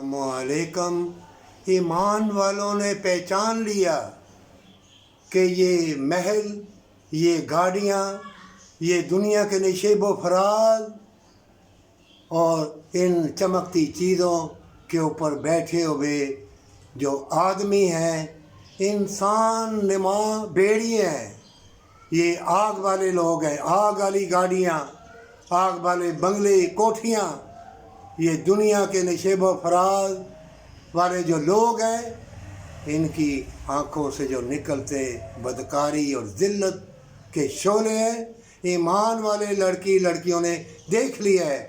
अलैकुम। ईमान वालों ने पहचान लिया कि ये महल, ये गाड़ियाँ, ये दुनिया के नशेब व फराज और इन चमकती चीज़ों के ऊपर बैठे हुए जो आदमी हैं, इंसान नुमा भेड़िए हैं। ये आग वाले लोग हैं, आग वाली गाड़ियाँ, आग वाले बंगले, कोठियाँ, ये दुनिया के नशेब व फराज वाले जो लोग हैं, इनकी आँखों से जो निकलते बदकारी और ज़िल्लत के शोले हैं, ईमान वाले लड़कियों ने देख लिया है।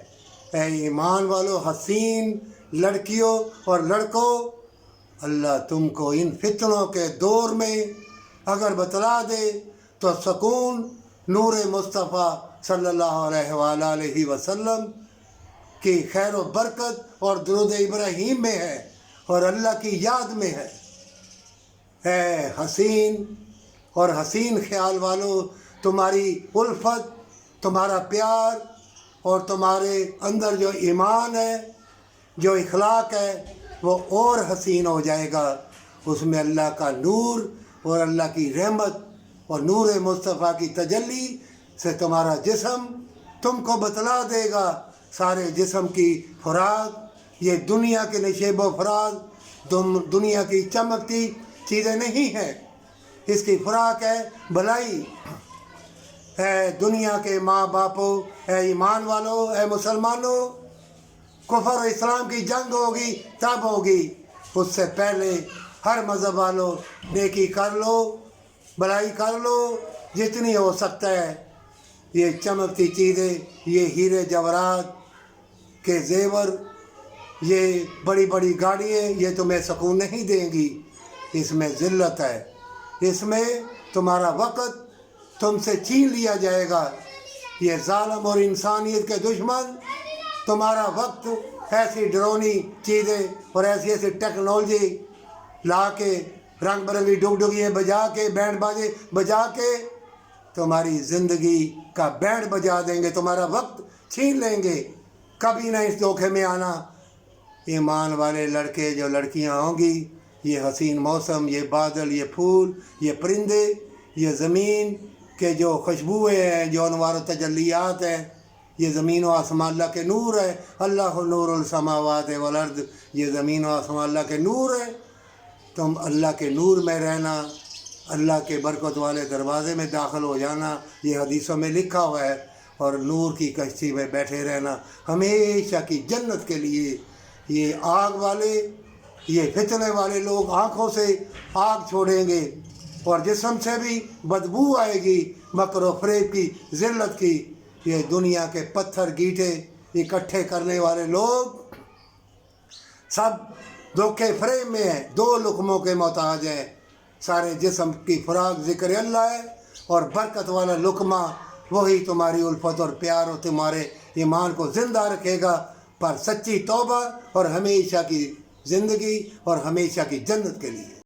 ऐ ईमान वालों, हसीन लड़कियों और लड़कों, अल्लाह तुमको इन फितनों के दौर में अगर बतला दे तो सुकून नूर मुस्तफ़ा सल्लल्लाहु अलैहि वसल्लम की खैर व बरकत और दुरूद इब्राहीम में है और अल्लाह की याद में है। ऐ हसीन और हसीन ख्याल वालों, तुम्हारी उल्फत, तुम्हारा प्यार और तुम्हारे अंदर जो ईमान है, जो इखलाक है, वो और हसीन हो जाएगा। उसमें अल्लाह का नूर और अल्लाह की रहमत और नूर मुस्तफ़ा की तजल्ली से तुम्हारा जिस्म तुमको बतला देगा सारे जिस्म की खुराक। ये दुनिया के नशेब व फराज दुनिया की चमकती चीज़ें नहीं हैं, इसकी खुराक है भलाई। है दुनिया के माँ बापों, है ईमान वालों, है मुसलमानों, कुफर और इस्लाम की जंग होगी तब होगी। उससे पहले हर मज़हब वालों नेकी कर लो, भलाई कर लो जितनी हो सकता है। ये चमकती चीज़ें, ये हीरे जवाहरात के जेवर, ये बड़ी बड़ी गाड़ियाँ, ये तुम्हें सुकून नहीं देंगी। इसमें ज़िल्लत है, इसमें तुम्हारा वक़्त तुमसे छीन लिया जाएगा। ये ज़ालिम और इंसानियत के दुश्मन तुम्हारा वक्त ऐसी डरावनी चीज़ें और ऐसी ऐसी टेक्नोलॉजी ला के, रंग बिरंगी डुगडुगियाँ बजा के, बैंड बाजे बजा के तुम्हारी ज़िंदगी का बैंड बजा देंगे, तुम्हारा वक्त छीन लेंगे। कभी ना इस धोखे में आना। ईमान वाले लड़के जो लड़कियां होंगी, ये हसीन मौसम, ये बादल, ये फूल, ये परिंदे, ये ज़मीन के जो खुशबुएँ हैं, जो अनवार तजल्लियात हैं, ये ज़मीन व आसमान अल्लाह के नूर है। अल्लाहु नूरुल समावात वल अर्द, ये ज़मीन व आसमान अल्लाह के नूर है। तुम अल्लाह के नूर में रहना, अल्लाह के बरकत वाले दरवाज़े में दाखिल हो जाना, ये हदीसों में लिखा हुआ है। और नूर की कश्ती में बैठे रहना हमेशा की जन्नत के लिए। ये आग वाले, ये फितने वाले लोग आँखों से आग छोड़ेंगे और जिस्म से भी बदबू आएगी, मकर व फरेब की, ज़िल्लत की। ये दुनिया के पत्थर गीठे इकट्ठे करने वाले लोग सब धोखे फरेब में हैं, दो लुकमों के मोहताज हैं। सारे जिस्म की खुराक ज़िक्र अल्लाह है और बरकत वाला लुकमा वही तुम्हारी उल्फत और प्यार और तुम्हारे ईमान को ज़िंदा रखेगा। पर सच्ची तौबा और हमेशा की ज़िंदगी और हमेशा की जन्नत के लिए।